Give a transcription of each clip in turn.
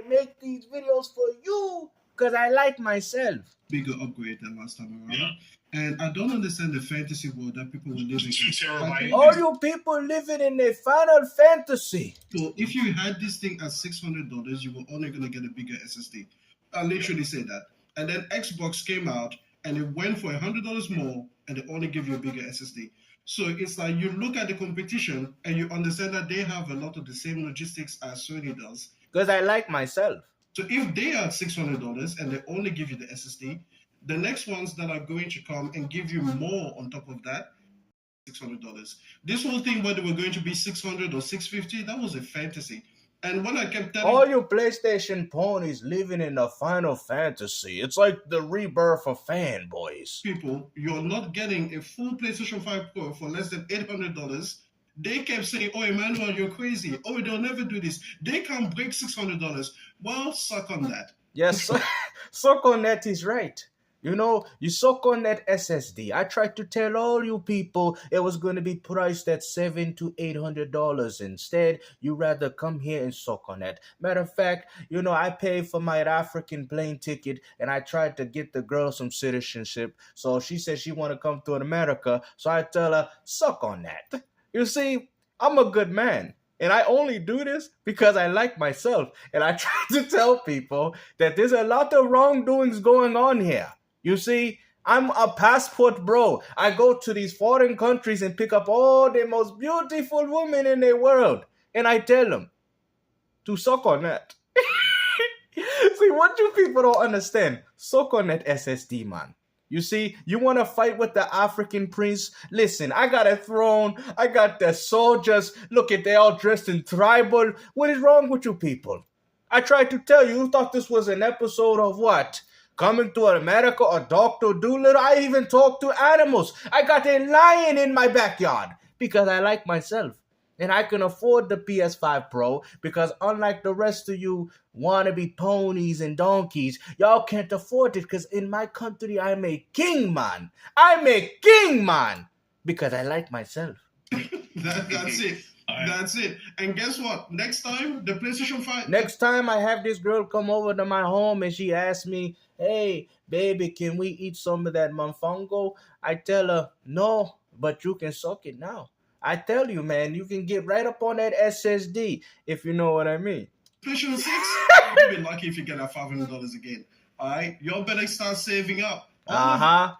make these videos for you because I like myself. Bigger upgrade than last time around. Yeah. And I don't understand the fantasy world that people will live in. All you people living in a Final Fantasy. So if you had this thing at $600, you were only going to get a bigger SSD. I literally say that. And then Xbox came out and it went for $100 more and they only give you a bigger SSD. So it's like you look at the competition and you understand that they have a lot of the same logistics as Sony does. Because I like myself. So if they are $600 and they only give you the SSD, the next ones that are going to come and give you more on top of that, $600. This whole thing where they were going to be $600 or $650, that was a fantasy. And when I kept telling all you PlayStation ponies living in the Final Fantasy, it's like the rebirth of Fanboys. People, you're not getting a full PlayStation 5 Pro for less than $800. They kept saying, oh, Emmanuel, you're crazy. Oh, they'll never do this. They can't break $600. Well, suck on that. Yes, suck on that is right. You know, you suck on that SSD. I tried to tell all you people it was going to be priced at $700 to $800. Instead, you rather come here and suck on that. Matter of fact, you know, I paid for my African plane ticket and I tried to get the girl some citizenship. So she said she want to come to America. So I tell her, suck on that. You see, I'm a good man. And I only do this because I like myself. And I try to tell people that there's a lot of wrongdoings going on here. You see, I'm a passport bro. I go to these foreign countries and pick up all the most beautiful women in the world. And I tell them to suck on that. See, what you people don't understand, suck on that SSD, man. You see, you want to fight with the African prince? Listen, I got a throne. I got the soldiers. Look at they all dressed in tribal. What is wrong with you people? I tried to tell you, you thought this was an episode of what? Coming to America or Dr. Doolittle? I even talk to animals. I got a lion in my backyard because I like myself. And I can afford the PS5 Pro because unlike the rest of you wannabe ponies and donkeys, y'all can't afford it because in my country, I'm a king man. I'm a king man because I like myself. That's it. Right. That's it. And guess what? Next time, the PlayStation 5... Next time I have this girl come over to my home and she asks me, hey, baby, can we eat some of that mofongo? I tell her, no, but you can suck it now. I tell you, man, you can get right up on that SSD, if you know what I mean. PlayStation 6, you'll be lucky if you get that $500 again. All right? Y'all better start saving up.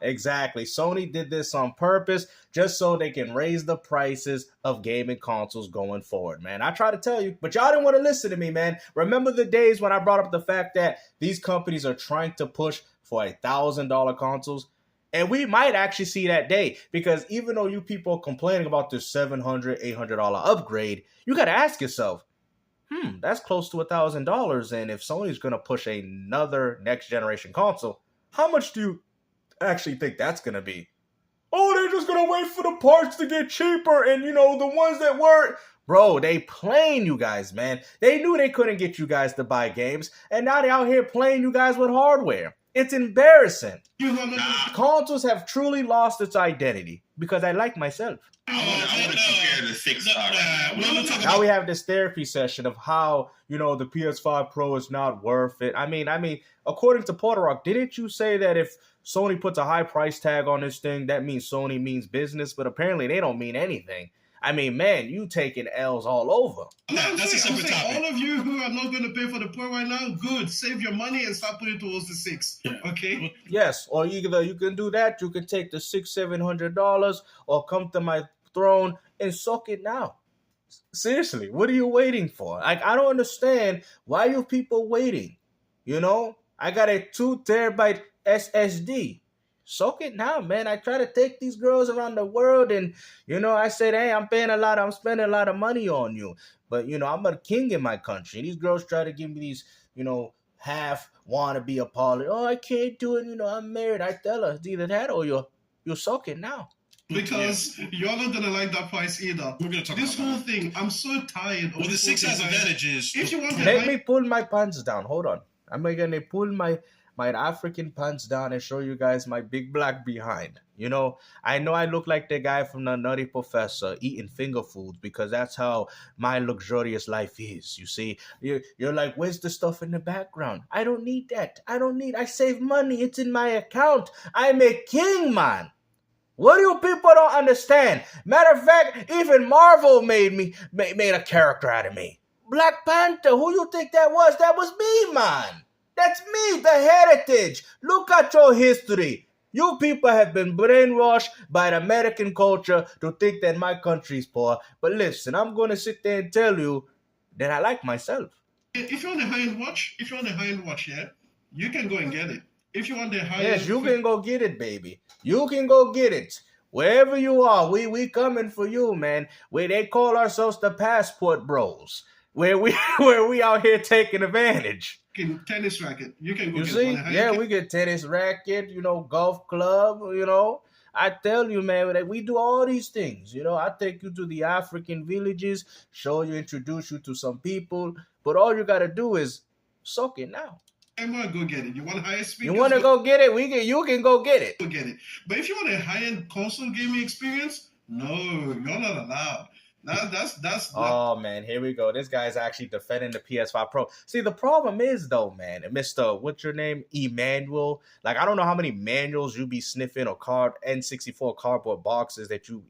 Exactly. Sony did this on purpose just so they can raise the prices of gaming consoles going forward, man. I try to tell you, but y'all didn't want to listen to me, man. Remember the days when I brought up the fact that these companies are trying to push for $1,000 consoles? And we might actually see that day because even though you people are complaining about this $700, $800 upgrade, you got to ask yourself, that's close to $1,000. And if Sony's going to push another next generation console, how much do you actually think that's going to be? Oh, they're just going to wait for the parts to get cheaper and, you know, the ones that weren't. Bro, they playing you guys, man. They knew they couldn't get you guys to buy games, and now they're out here playing you guys with hardware. It's embarrassing. Consoles have truly lost its identity because I like myself. I want to compare the 6 Now we have this therapy session of how, you know, the PS5 Pro is not worth it. I mean, according to Puerto Rock, didn't you say that if Sony puts a high price tag on this thing, that means Sony means business? But apparently they don't mean anything. I mean, man, you taking L's all over. That's a separate topic. All of you who are not going to pay for the Pro right now, good. Save your money and start putting it towards the 6. Okay? Yes, or either you can do that, you can take the $600-$700 or come to my throne and suck it now. Seriously, what are you waiting for? Like, I don't understand why you people waiting. You know, I got a 2 terabyte SSD. Suck it now, man. I try to take these girls around the world and, you know, I said, hey, I'm spending a lot of money on you. But, you know, I'm a king in my country. These girls try to give me these, you know, half wannabe apology. Oh, I can't do it. You know, I'm married. I tell her it's either that or you'll suck it now. Because you're not gonna like that price either. We're gonna talk this about whole that. Thing. I'm so tired. Well, the 6 has advantages. If you want Let me pull my pants down. Hold on. I'm gonna pull my my African pants down and show you guys my big black behind. I know I look like the guy from the Nutty Professor eating finger foods because that's how my luxurious life is. You see, you're like, where's the stuff in the background? I don't need that. I save money. It's in my account. I'm a king, man. What do you people don't understand? Matter of fact, even Marvel made a character out of me. Black Panther, who you think that was? That was me, man. That's me, the heritage. Look at your history. You people have been brainwashed by the American culture to think that my country's poor. But listen, I'm going to sit there and tell you that I like myself. If you want a high-end watch, yeah, you can go and get it. If you want the high-end... Yes, you can go get it, baby. You can go get it. Wherever you are, we coming for you, man. Where they call ourselves the passport bros. Where we out here taking advantage. Tennis racket. You can go you get see? one. Yeah, we get tennis racket, golf club, I tell you, man, that we do all these things. I take you to the African villages, introduce you to some people, but all you gotta do is suck it now. I want to go get it. You want higher speed? You want to go get it? You can go get it. Go get it. But if you want a high-end console gaming experience, no, you're not allowed. That's Oh man, here we go. This guy's actually defending the PS5 Pro. See, the problem is though, man, Mr. What's your name? Emmanuel. Like, I don't know how many manuals you be sniffing or N64 cardboard boxes that you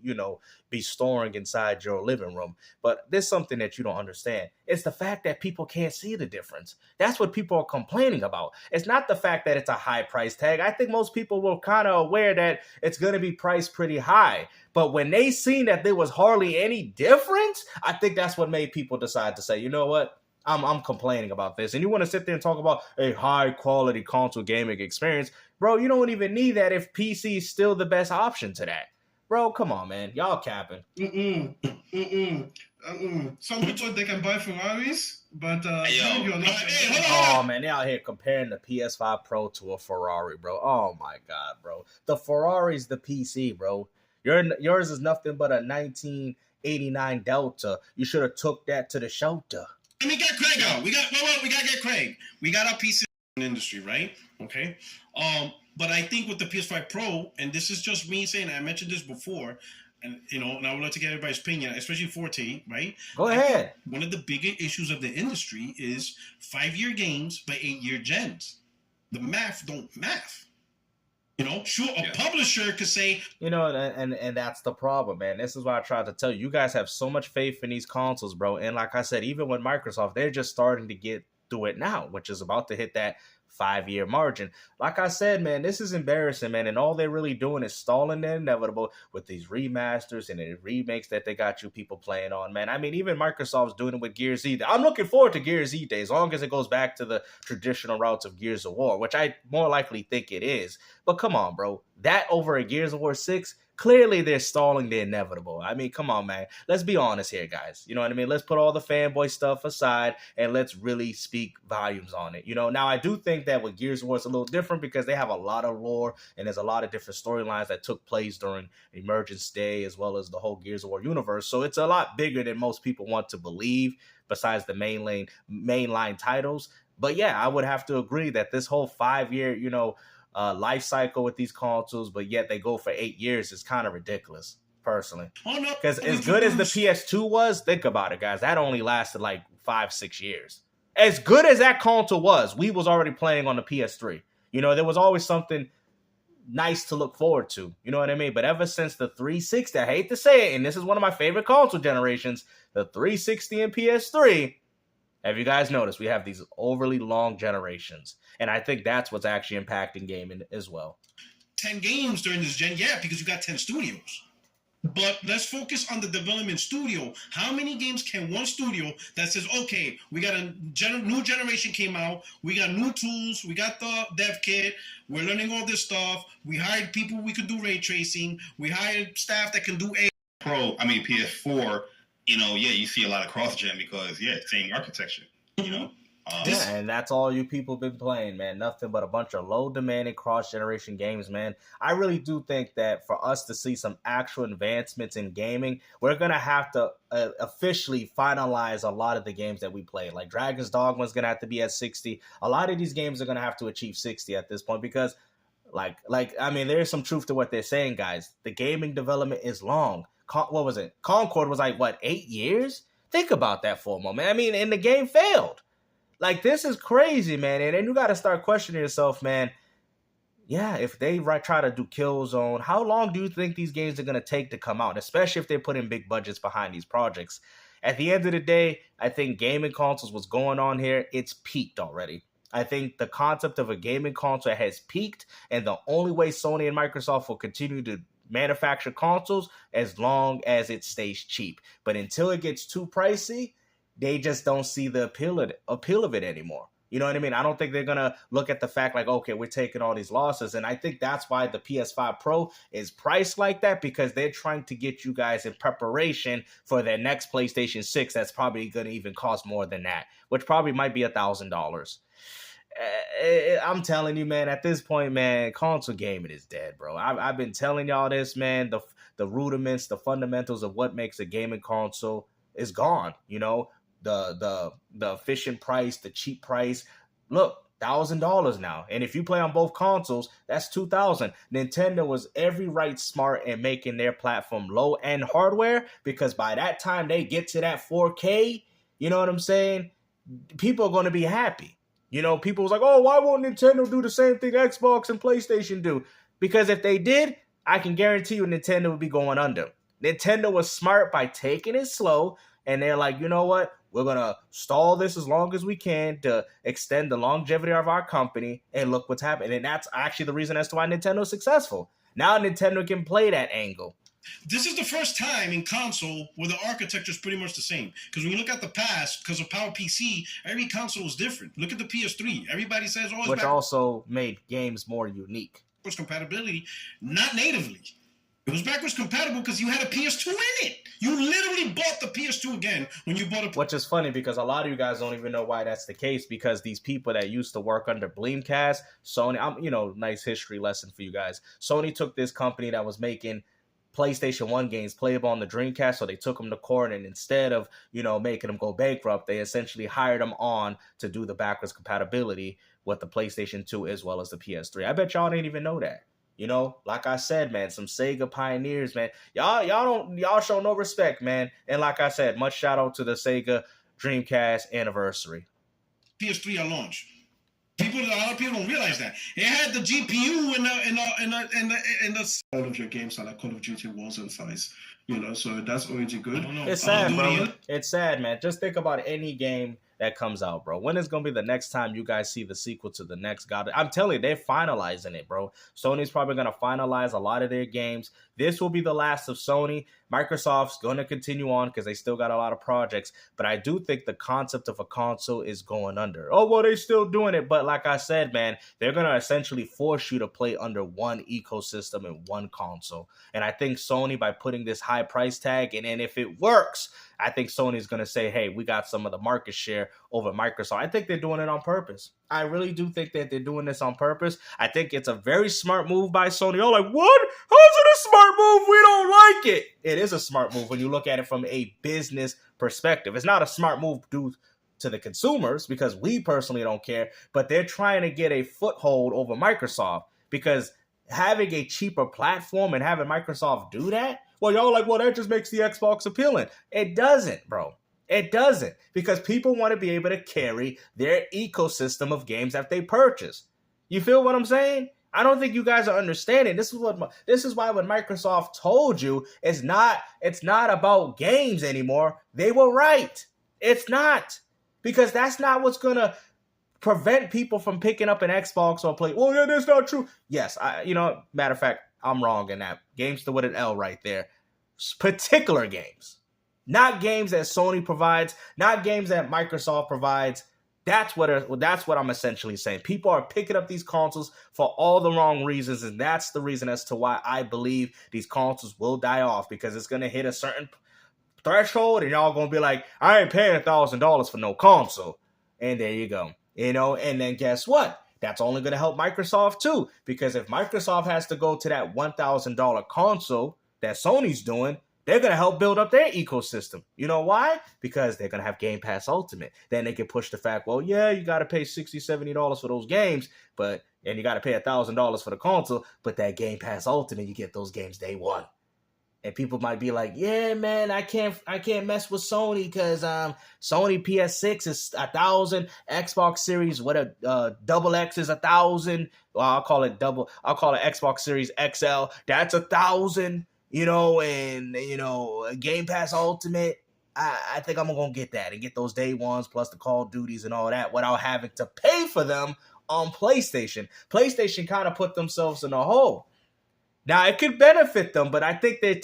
be storing inside your living room. But there's something that you don't understand. It's the fact that people can't see the difference. That's what people are complaining about. It's not the fact that it's a high price tag. I think most people were kind of aware that it's going to be priced pretty high. But when they seen that there was hardly any difference, I think that's what made people decide to say, you know what? I'm complaining about this. And you want to sit there and talk about a high quality console gaming experience. Bro, you don't even need that if PC is still the best option to that. Bro, come on, man. Y'all capping. Some people, they can buy Ferraris, but you're not. Oh, man, they out here comparing the PS5 Pro to a Ferrari, bro. Oh, my God, bro. The Ferrari's the PC, bro. Yours is nothing but a 1989 Delta. You should have took that to the shelter. Let me get Craig out. We got to get Craig. We got our PC industry, right? Okay. But I think with the PS5 Pro, and this is just me saying, I mentioned this before, and and I would like to get everybody's opinion, especially Forte, right? Go ahead. One of the bigger issues of the industry is 5-year games by 8-year gens. The math don't math. Sure, a publisher could say... and that's the problem, man. This is why I tried to tell you. You guys have so much faith in these consoles, bro. And like I said, even with Microsoft, they're just starting to get through it now, which is about to hit that 5-year margin. Like I said, man, this is embarrassing, man. And all they're really doing is stalling the inevitable with these remasters and the remakes that they got you people playing on, man. I mean, even Microsoft's doing it with Gears Z. I'm looking forward to Gears Z Day, as long as it goes back to the traditional routes of Gears of War, which I more likely think it is. But come on, bro. That over a Gears of War 6? Clearly, they're stalling the inevitable. I mean, come on, man. Let's be honest here, guys. You know what I mean? Let's put all the fanboy stuff aside and let's really speak volumes on it. Now I do think that with Gears of War, it's a little different because they have a lot of lore and there's a lot of different storylines that took place during Emergence Day as well as the whole Gears of War universe. So it's a lot bigger than most people want to believe besides the mainline titles. But yeah, I would have to agree that this whole 5-year, life cycle with these consoles, but yet they go for 8 years is kind of ridiculous, personally. Oh no! Because as good as the PS2 was, think about it, guys. That only lasted like 5-6 years. As good as that console was, we was already playing on the PS3. There was always something nice to look forward to. You know what I mean? But ever since the 360, I hate to say it, and this is one of my favorite console generations, the 360 and PS3. Have you guys noticed we have these overly long generations? And I think that's what's actually impacting gaming as well. 10 games during this gen, yeah, because you got 10 studios. But let's focus on the development studio. How many games can one studio that says, okay, we got a new generation came out, we got new tools, we got the dev kit, we're learning all this stuff, we hired people we could do ray tracing, we hired staff that can do PS4, you see a lot of cross-gen because, same architecture, Yeah, and that's all you people been playing, man. Nothing but a bunch of low demanding cross generation games, man. I really do think that for us to see some actual advancements in gaming, we're gonna have to officially finalize a lot of the games that we play. Like Dragon's Dogma is gonna have to be at 60. A lot of these games are gonna have to achieve 60 at this point because, I mean, there's some truth to what they're saying, guys. The gaming development is long. What was it? Concord was like what 8 years? Think about that for a moment. I mean, and the game failed. Like, this is crazy, man. And then you got to start questioning yourself, man. Yeah, if they try to do Killzone, how long do you think these games are going to take to come out? Especially if they're putting big budgets behind these projects. At the end of the day, I think gaming consoles, what's going on here, it's peaked already. I think the concept of a gaming console has peaked, and the only way Sony and Microsoft will continue to manufacture consoles as long as it stays cheap. But until it gets too pricey, they just don't see the appeal of it anymore. You know what I mean? I don't think they're going to look at the fact like, okay, we're taking all these losses. And I think that's why the PS5 Pro is priced like that, because they're trying to get you guys in preparation for their next PlayStation 6 that's probably going to even cost more than that, which probably might be $1,000. I'm telling you, man, at this point, man, console gaming is dead, bro. I've been telling y'all this, man. The rudiments, the fundamentals of what makes a gaming console is gone, you know? The efficient price, the cheap price. Look, $1,000 now. And if you play on both consoles, that's $2,000. Nintendo was every right smart in making their platform low-end hardware, because by that time they get to that 4K, you know what I'm saying? People are going to be happy. You know, people was like, oh, why won't Nintendo do the same thing Xbox and PlayStation do? Because if they did, I can guarantee you Nintendo would be going under. Nintendo was smart by taking it slow, and they're like, you know what? We're going to stall this as long as we can to extend the longevity of our company, and look what's happened. And that's actually the reason as to why Nintendo's successful. Now Nintendo can play that angle. This is the first time in console where the architecture is pretty much the same. Because when you look at the past, because of PowerPC, every console was different. Look at the PS3. Everybody says, oh, it's which also made games more unique. Backwards compatibility, not natively. It was backwards compatible because you had a PS2 in it. You literally bought the PS2 again when you bought a... Which is funny because a lot of you guys don't even know why that's the case, because these people that used to work under Bleemcast, Sony, nice history lesson for you guys. Sony took this company that was making PlayStation 1 games playable on the Dreamcast, so they took them to court, and instead of, making them go bankrupt, they essentially hired them on to do the backwards compatibility with the PlayStation 2 as well as the PS3. I bet y'all didn't even know that. Like I said, man, some Sega pioneers, man. Y'all show no respect, man. And like I said, much shout out to the Sega Dreamcast anniversary. PS3 at launch. A lot of people don't realize that it had the GPU and the all of your games are like Call of Duty Warzone size, so that's already good. It's sad, bro. It's sad, man. Just think about any game that comes out, bro. When is going to be the next time you guys see the sequel to the next God? I'm telling you, they're finalizing it, bro. Sony's probably going to finalize a lot of their games. This will be the last of Sony. Microsoft's going to continue on because they still got a lot of projects. But I do think the concept of a console is going under. Oh, well, they're still doing it. But like I said, man, they're going to essentially force you to play under one ecosystem and one console. And I think Sony, by putting this high price tag, and if it works, I think Sony's going to say, hey, we got some of the market share over Microsoft. I think they're doing it on purpose. I really do think that they're doing this on purpose. I think it's a very smart move by Sony. Oh, like, what? How's it a smart move? We don't like it. It is a smart move when you look at it from a business perspective. It's not a smart move due to the consumers because we personally don't care, but they're trying to get a foothold over Microsoft because having a cheaper platform and having Microsoft do that, well, y'all like, well, that just makes the Xbox appealing. It doesn't, bro. It doesn't, because people want to be able to carry their ecosystem of games that they purchase. You feel what I'm saying? I don't think you guys are understanding. This is why when Microsoft told you it's not about games anymore, they were right. It's not, because that's not what's gonna prevent people from picking up an Xbox or play. Well, yeah, that's not true. Yes, matter of fact, I'm wrong in that. Games with an L right there. Particular games. Not games that Sony provides, not games that Microsoft provides. That's what I'm essentially saying. People are picking up these consoles for all the wrong reasons, and that's the reason as to why I believe these consoles will die off, because it's going to hit a certain threshold, and y'all going to be like, I ain't paying $1,000 for no console. And there you go. And then guess what? That's only going to help Microsoft too, because if Microsoft has to go to that $1,000 console that Sony's doing, they're going to help build up their ecosystem. You know why? Because they're going to have Game Pass Ultimate. Then they can push the fact, well, yeah, you got to pay $60, $70 for those games, and you got to pay $1,000 for the console, but that Game Pass Ultimate, you get those games day one. And people might be like, yeah, man, I can't mess with Sony because Sony PS6 is 1,000, Xbox Series, double X is 1,000. Well, I'll call it Xbox Series XL. That's 1,000, and Game Pass Ultimate. I think I'm gonna get that and get those day ones plus the Call of Duties and all that without having to pay for them on PlayStation. PlayStation kind of put themselves in a hole. Now, it could benefit them, but I think they're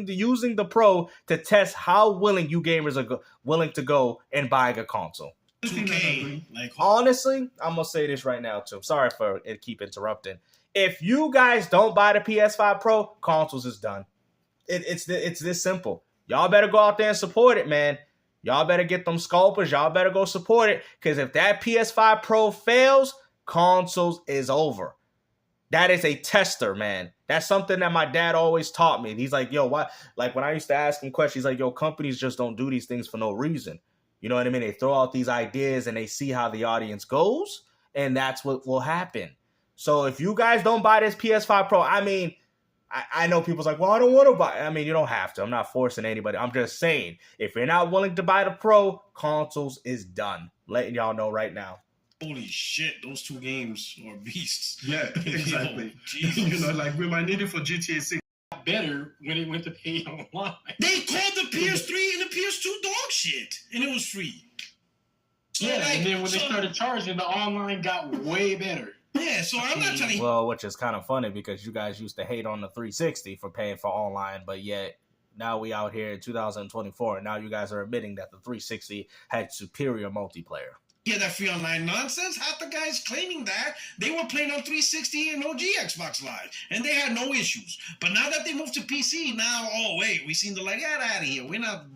using the Pro to test how willing you gamers are willing to go and buy a console. 2K. Honestly, I'm going to say this right now, too. Sorry for it keep interrupting. If you guys don't buy the PS5 Pro, consoles is done. It's this simple. Y'all better go out there and support it, man. Y'all better get them scalpers. Y'all better go support it, because if that PS5 Pro fails, consoles is over. That is a tester, man. That's something that my dad always taught me. He's like, yo, why? Like, when I used to ask him questions, he's like, yo, companies just don't do these things for no reason. You know what I mean? They throw out these ideas and they see how the audience goes, and that's what will happen. So if you guys don't buy this PS5 Pro, I know people's like, well, I don't want to buy it. You don't have to. I'm not forcing anybody. I'm just saying, if you're not willing to buy the Pro, consoles is done. Letting y'all know right now. Holy shit, those two games are beasts. Yeah, exactly. We might need it for GTA 6. Better when it went to pay online. They called the PS3 and the PS2 dog shit, and it was free. So and then when they started charging, the online got way better. Yeah, so I'm not telling you. Well, which is kind of funny because you guys used to hate on the 360 for paying for online, but yet now we out here in 2024, and now you guys are admitting that the 360 had superior multiplayer. Yeah, that free online nonsense. Half the guys claiming that they were playing on 360 and OG Xbox Live, and they had no issues. But now that they moved to PC, we seen the light. Get out of here. We're not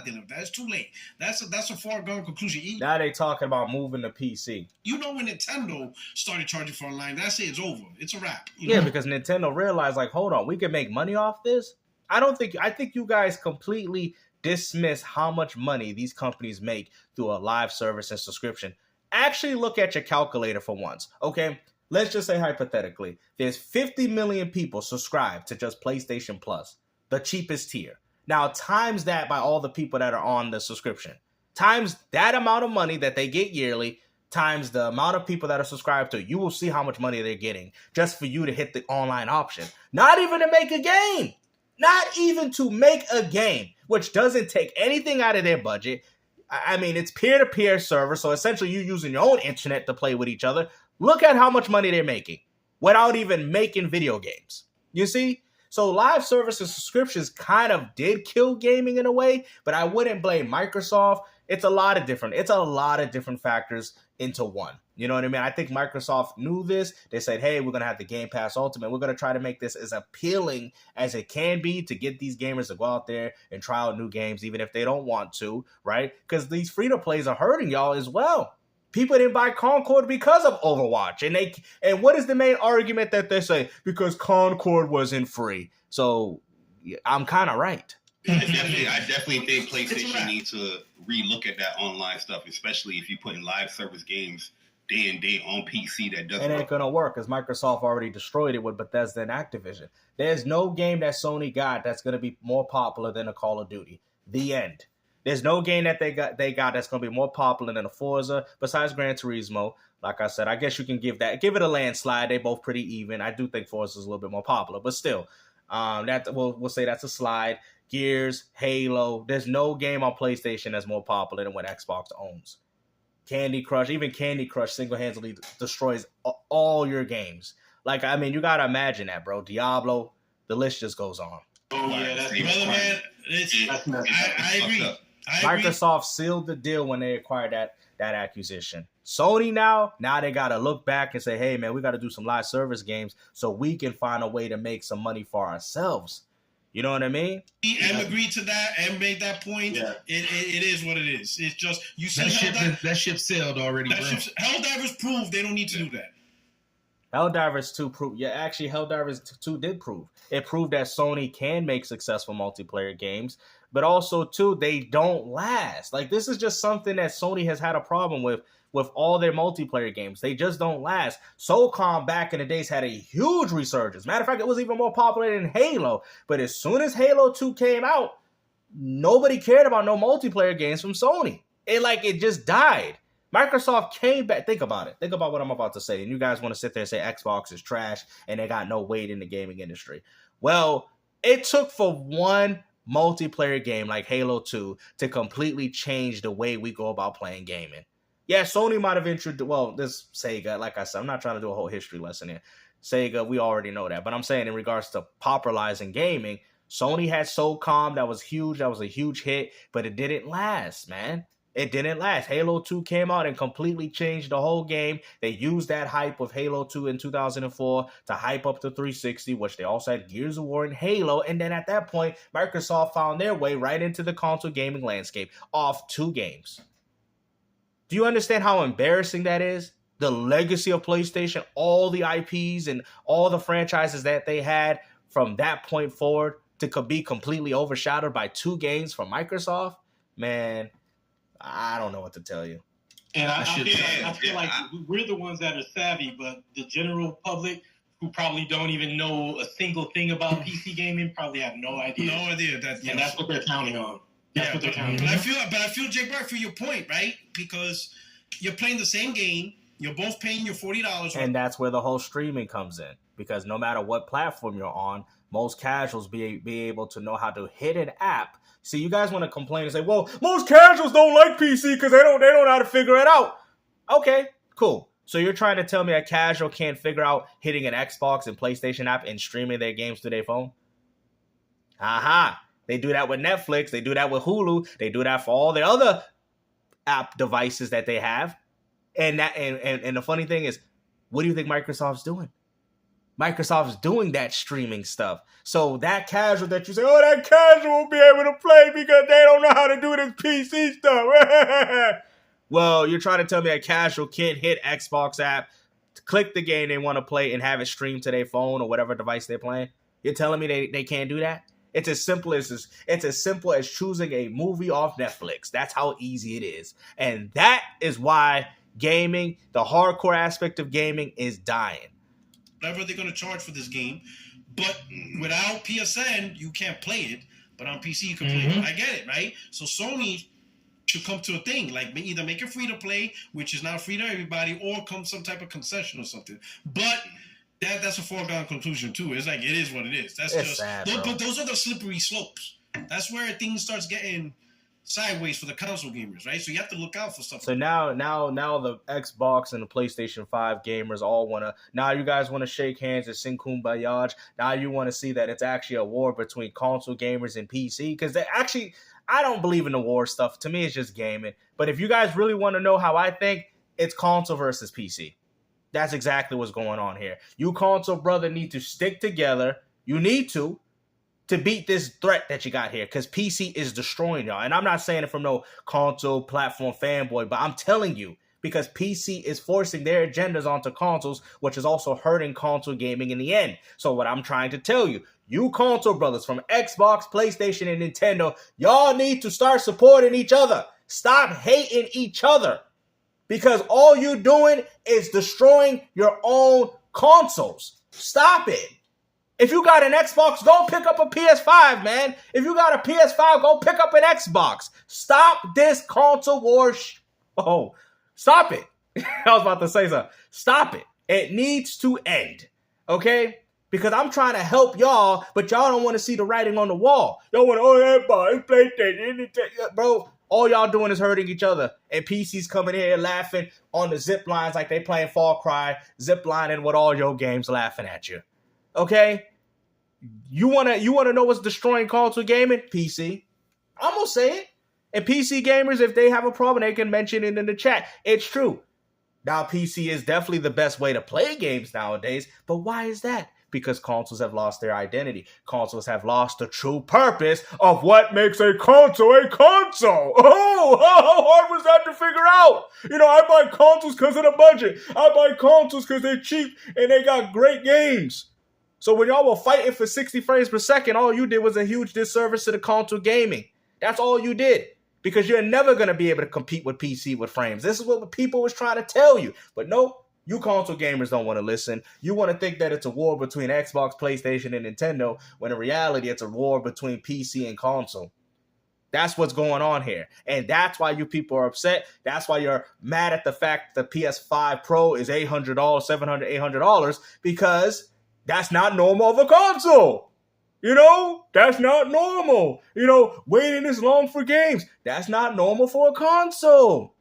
dealing with that. It's too late. That's a foregone conclusion. Now they talking about moving to PC. When Nintendo started charging for online, that's it. It's over. It's a wrap. Because Nintendo realized, like, hold on, we can make money off this. I think you guys completely dismiss how much money these companies make through a live service and subscription. Actually look at your calculator for once, okay? Let's just say hypothetically, there's 50 million people subscribed to just PlayStation Plus, the cheapest tier. Now, times that by all the people that are on the subscription. Times that amount of money that they get yearly, times the amount of people that are subscribed to, you will see how much money they're getting just for you to hit the online option. Not even to make a game. Not even to make a game, which doesn't take anything out of their budget. It's peer-to-peer server, so essentially you're using your own internet to play with each other. Look at how much money they're making without even making video games. You see? So live service and subscriptions kind of did kill gaming in a way, but I wouldn't blame Microsoft. It's a lot of different factors into one. You know what I mean? I think Microsoft knew this. They said, hey, we're going to have the Game Pass Ultimate. We're going to try to make this as appealing as it can be to get these gamers to go out there and try out new games, even if they don't want to, right? Because these free-to-plays are hurting y'all as well. People didn't buy Concord because of Overwatch. And what is the main argument that they say? Because Concord wasn't free. So I'm kind of right. I definitely think PlayStation needs to relook at that online stuff, especially if you put in live service games day and day on PC that doesn't work. It ain't going to work because Microsoft already destroyed it with Bethesda and Activision. There's no game that Sony got that's going to be more popular than a Call of Duty. The end. There's no game that they got that's going to be more popular than a Forza besides Gran Turismo. Like I said, I guess you can give it a landslide. They're both pretty even. I do think Forza is a little bit more popular, but still, we'll say that's a slide. Gears, Halo. There's no game on PlayStation that's more popular than what Xbox owns. Candy Crush single-handedly destroys all your games. You got to imagine that, bro. Diablo, the list just goes on. Oh, yeah, that's brother, man. I agree. Microsoft sealed the deal when they acquired that acquisition. Sony now they got to look back and say, hey, man, we got to do some live service games so we can find a way to make some money for ourselves. You know what I mean? M agreed to that. M made that point. Yeah. It is what it is. It's just you see That ship sailed already, bro. Helldivers proved they don't need to do that. Helldivers 2 proved. Yeah, actually, Helldivers 2 did prove. It proved that Sony can make successful multiplayer games, but also, too, they don't last. Like, this is just something that Sony has had a problem with all their multiplayer games. They just don't last. SOCOM back in the days had a huge resurgence. Matter of fact, it was even more popular than Halo. But as soon as Halo 2 came out, nobody cared about no multiplayer games from Sony. It just died. Microsoft came back. Think about it. Think about what I'm about to say. And you guys want to sit there and say Xbox is trash and they got no weight in the gaming industry. Well, it took for one multiplayer game like Halo 2 to completely change the way we go about playing gaming. Yeah, Sony might have introduced, this Sega, like I said, I'm not trying to do a whole history lesson here. Sega, we already know that. But I'm saying in regards to popularizing gaming, Sony had SOCOM, that was huge. That was a huge hit, but it didn't last, man. It didn't last. Halo 2 came out and completely changed the whole game. They used that hype of Halo 2 in 2004 to hype up the 360, which they also had Gears of War and Halo. And then at that point, Microsoft found their way right into the console gaming landscape off 2 games. Do you understand how embarrassing that is? The legacy of PlayStation, all the IPs and all the franchises that they had from that point forward to be completely overshadowed by 2 games from Microsoft? Man, I don't know what to tell you. And I feel like we're the ones that are savvy, but the general public who probably don't even know a single thing about PC gaming probably have no idea. No idea. And that's what they're counting on. That's what they're counting on. I feel, Jake Barr, for your point, right? Because you're playing the same game. You're both paying your $40. And that's where the whole streaming comes in. Because no matter what platform you're on, most casuals be able to know how to hit an app. See, you guys want to complain and say, well, most casuals don't like PC because they don't know how to figure it out. Okay, cool. So you're trying to tell me a casual can't figure out hitting an Xbox and PlayStation app and streaming their games to their phone? Aha. They do that with Netflix. They do that with Hulu. They do that for all the other app devices that they have. And the funny thing is, what do you think Microsoft's doing? Microsoft's doing that streaming stuff. So that casual that you say, oh, that casual will be able to play because they don't know how to do this PC stuff. Well, you're trying to tell me a casual can't hit Xbox app, click the game they want to play, and have it streamed to their phone or whatever device they're playing? You're telling me they can't do that? It's as simple as choosing a movie off Netflix. That's how easy it is. And that is why gaming, the hardcore aspect of gaming, is dying. Whatever they're going to charge for this game. But without PSN, you can't play it. But on PC, you can play it. I get it, right? So Sony should come to a thing. Like, either make it free to play, which is now free to everybody, or come some type of concession or something. But that's a foregone conclusion, too. It's like, it is what it is. That's it's just sad, but those are the slippery slopes. That's where things starts getting sideways for the console gamers, right? So you have to look out for stuff. So now the Xbox and the PlayStation 5 gamers all want to, now you guys want to shake hands and sing Kumbaya. Now you want to see that it's actually a war between console gamers and PC, because I don't believe in the war stuff. To me, it's just gaming. But if you guys really want to know how I think, it's console versus PC. That's exactly what's going on here. You console brother need to stick together. You need to beat this threat that you got here, because PC is destroying y'all. And I'm not saying it from no console platform fanboy, but I'm telling you, because PC is forcing their agendas onto consoles, which is also hurting console gaming in the end. So what I'm trying to tell you, you console brothers from Xbox, PlayStation, and Nintendo, y'all need to start supporting each other. Stop hating each other, because all you doing is destroying your own consoles. Stop it. If you got an Xbox, go pick up a PS5, man. If you got a PS5, go pick up an Xbox. Stop this console war. Oh, stop it. I was about to say something. Stop it. It needs to end, okay? Because I'm trying to help y'all, but y'all don't want to see the writing on the wall. Y'all want to, Xbox, PlayStation, bro. All y'all doing is hurting each other. And PC's coming here laughing on the zip lines like they playing Far Cry, zip lining with all your games laughing at you. Okay? You wanna know what's destroying console gaming? PC. I'm gonna say it. And PC gamers, if they have a problem, they can mention it in the chat. It's true. Now, PC is definitely the best way to play games nowadays. But why is that? Because consoles have lost their identity. Consoles have lost the true purpose of what makes a console a console. Oh, how hard was that to figure out? I buy consoles because of the budget. I buy consoles because they're cheap and they got great games. So when y'all were fighting for 60 frames per second, all you did was a huge disservice to the console gaming. That's all you did. Because you're never going to be able to compete with PC with frames. This is what people was trying to tell you. But nope, you console gamers don't want to listen. You want to think that it's a war between Xbox, PlayStation, and Nintendo, when in reality it's a war between PC and console. That's what's going on here. And that's why you people are upset. That's why you're mad at the fact that the PS5 Pro is $800, $700, $800, because that's not normal of a console. That's not normal. Waiting this long for games. That's not normal for a console.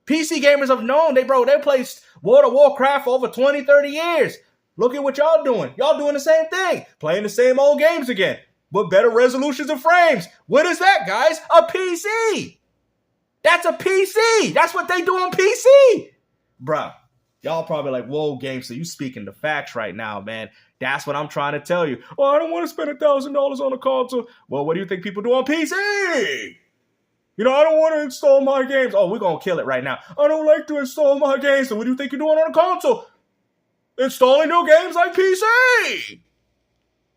PC gamers have known. They played World of Warcraft for over 20, 30 years. Look at what y'all doing. Y'all doing the same thing. Playing the same old games again. With better resolutions and frames. What is that, guys? A PC. That's a PC. That's what they do on PC. Bruh. Y'all probably like, whoa, GameStop, you speaking the facts right now, man. That's what I'm trying to tell you. Oh, I don't want to spend $1,000 on a console. Well, what do you think people do on PC? I don't want to install my games. Oh, we're going to kill it right now. I don't like to install my games. So what do you think you're doing on a console? Installing new games like PC.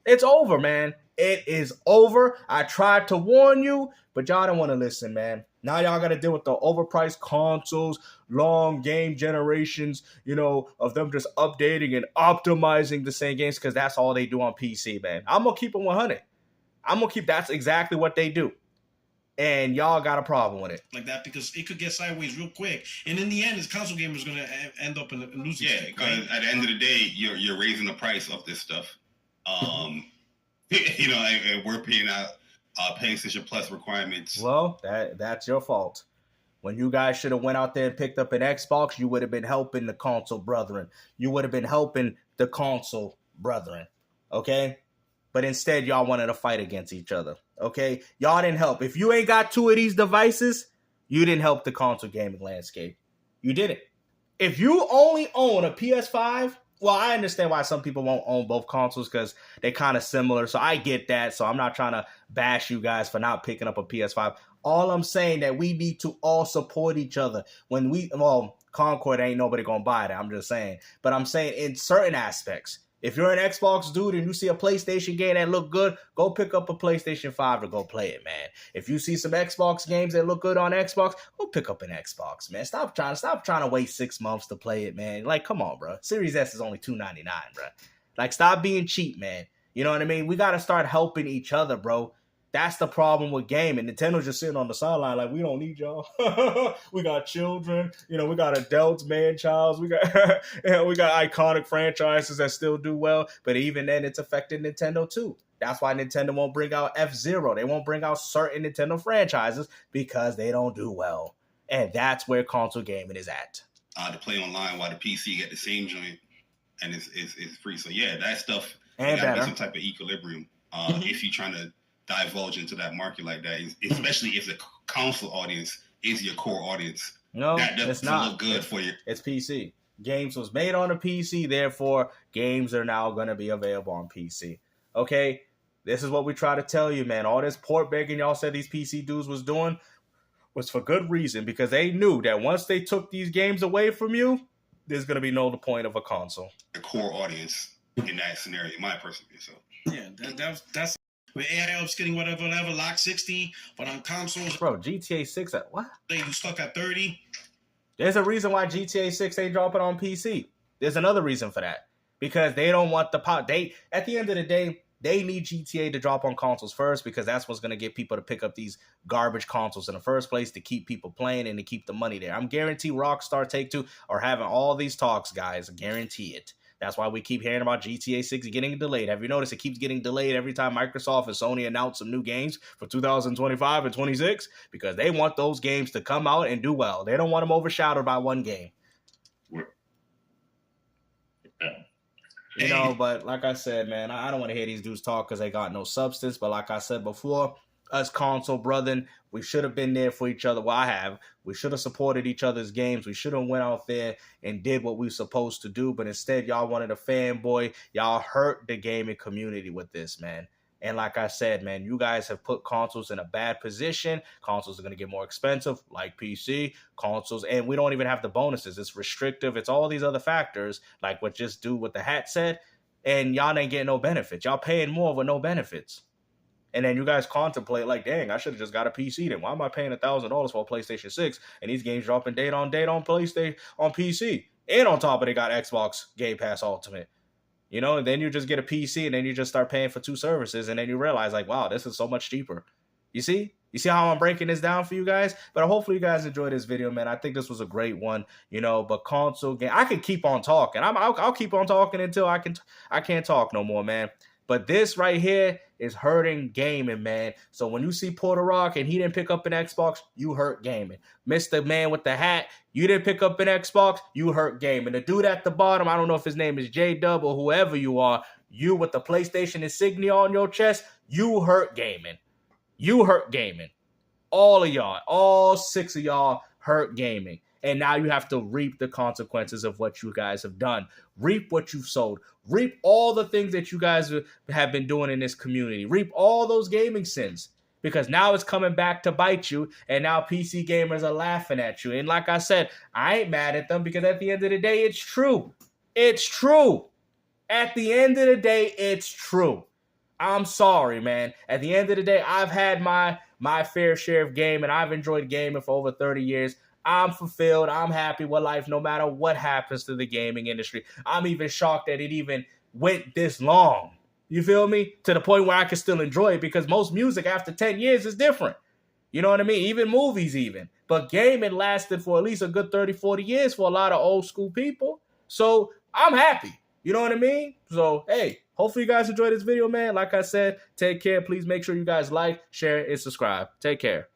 It's over, man. It is over. I tried to warn you, but y'all don't want to listen, man. Now y'all got to deal with the overpriced consoles, long game generations, of them just updating and optimizing the same games because that's all they do on PC, man. I'm going to keep it 100. That's exactly what they do. And y'all got a problem with it. Like that, because it could get sideways real quick. And in the end, this console gamer is going to end up in a losing streak. Yeah, because at the end of the day, you're raising the price of this stuff. And we're paying out PlayStation Plus requirements. Well, that's your fault. When you guys should have went out there and picked up an Xbox, you would have been helping the console brethren. You would have been helping the console brethren. Okay? But instead, y'all wanted to fight against each other. Okay? Y'all didn't help. If you ain't got 2 of these devices, you didn't help the console gaming landscape. You didn't. If you only own a PS5, well, I understand why some people won't own both consoles because they're kind of similar. So I get that. So I'm not trying to bash you guys for not picking up a PS5. All I'm saying that we need to all support each other. Concord ain't nobody going to buy it. I'm just saying. But I'm saying in certain aspects. If you're an Xbox dude and you see a PlayStation game that look good, go pick up a PlayStation 5 to go play it, man. If you see some Xbox games that look good on Xbox, go pick up an Xbox, man. Stop trying to wait 6 months to play it, man. Like, come on, bro. Series S is only $299, bro. Like, stop being cheap, man. You know what I mean? We got to start helping each other, bro. That's the problem with gaming. Nintendo's just sitting on the sideline like, we don't need y'all. We got children. We got adults, man-childs. We got iconic franchises that still do well. But even then, it's affecting Nintendo too. That's why Nintendo won't bring out F-Zero. They won't bring out certain Nintendo franchises because they don't do well. And that's where console gaming is at. To play online while the PC get the same joint and it's free. So yeah, that stuff, and gotta be some type of equilibrium. If you're trying to divulge into that market like that, especially if the console audience is your core audience. No, that doesn't it's not. Look good for you. It's PC. Games was made on a PC, therefore games are now going to be available on PC. Okay, this is what we try to tell you, man. All this port begging y'all said these PC dudes was doing was for good reason, because they knew that once they took these games away from you, there's going to be no point of a console. The core audience in that scenario, in my personal view. So yeah, that's. With AI upscaling, whatever, lock 60, but on consoles, bro, GTA 6 at what? They stuck at 30. There's a reason why GTA 6 ain't dropping on PC. There's another reason for that. Because they don't want the power. At the end of the day, they need GTA to drop on consoles first, because that's what's going to get people to pick up these garbage consoles in the first place, to keep people playing and to keep the money there. I'm guarantee Rockstar Take-Two are having all these talks, guys. I guarantee it. That's why we keep hearing about GTA 6 getting delayed. Have you noticed it keeps getting delayed every time Microsoft and Sony announce some new games for 2025 and 26? Because they want those games to come out and do well. They don't want them overshadowed by one game. But like I said, man, I don't want to hear these dudes talk because they got no substance. But like I said before, us console brethren, we should have been there for each other. Well, I have. We should have supported each other's games. We should have went out there and did what we were supposed to do. But instead, y'all wanted a fanboy. Y'all hurt the gaming community with this, man. And like I said, man, you guys have put consoles in a bad position. Consoles are going to get more expensive, like PC consoles. And we don't even have the bonuses. It's restrictive. It's all these other factors, like what just do what the hat said. And y'all ain't getting no benefits. Y'all paying more with no benefits. And then you guys contemplate like, dang, I should have just got a PC then. Why am I paying $1,000 for a PlayStation 6 and these games dropping date on PlayStation on PC? And on top of it, they got Xbox Game Pass Ultimate. You know, and then you just get a PC and then you just start paying for 2 services and then you realize like, wow, this is so much cheaper. You see? You see how I'm breaking this down for you guys? But hopefully you guys enjoyed this video, man. I think this was a great one, you know, but console game, I could keep on talking. I'll keep on talking until I can't talk no more, man. But this right here is hurting gaming, man. So when you see Puerto and he didn't pick up an Xbox, you hurt gaming. Mr. Man with the hat, you didn't pick up an Xbox, you hurt gaming. The dude at the bottom, I don't know if his name is J-Dub or whoever you are, you with the PlayStation insignia on your chest, you hurt gaming. You hurt gaming. All of y'all, all 6 of y'all hurt gaming. And now you have to reap the consequences of what you guys have done. Reap what you've sowed. Reap all the things that you guys have been doing in this community. Reap all those gaming sins. Because now it's coming back to bite you. And now PC gamers are laughing at you. And like I said, I ain't mad at them because at the end of the day, it's true. It's true. At the end of the day, it's true. I'm sorry, man. At the end of the day, I've had my fair share of gaming. I've enjoyed gaming for over 30 years. I'm fulfilled. I'm happy with life no matter what happens to the gaming industry. I'm even shocked that it even went this long. You feel me? To the point where I can still enjoy it because most music after 10 years is different. You know what I mean? Even movies even. But gaming lasted for at least a good 30, 40 years for a lot of old school people. So I'm happy. You know what I mean? So, hey, hopefully you guys enjoyed this video, man. Like I said, take care. Please make sure you guys like, share, and subscribe. Take care.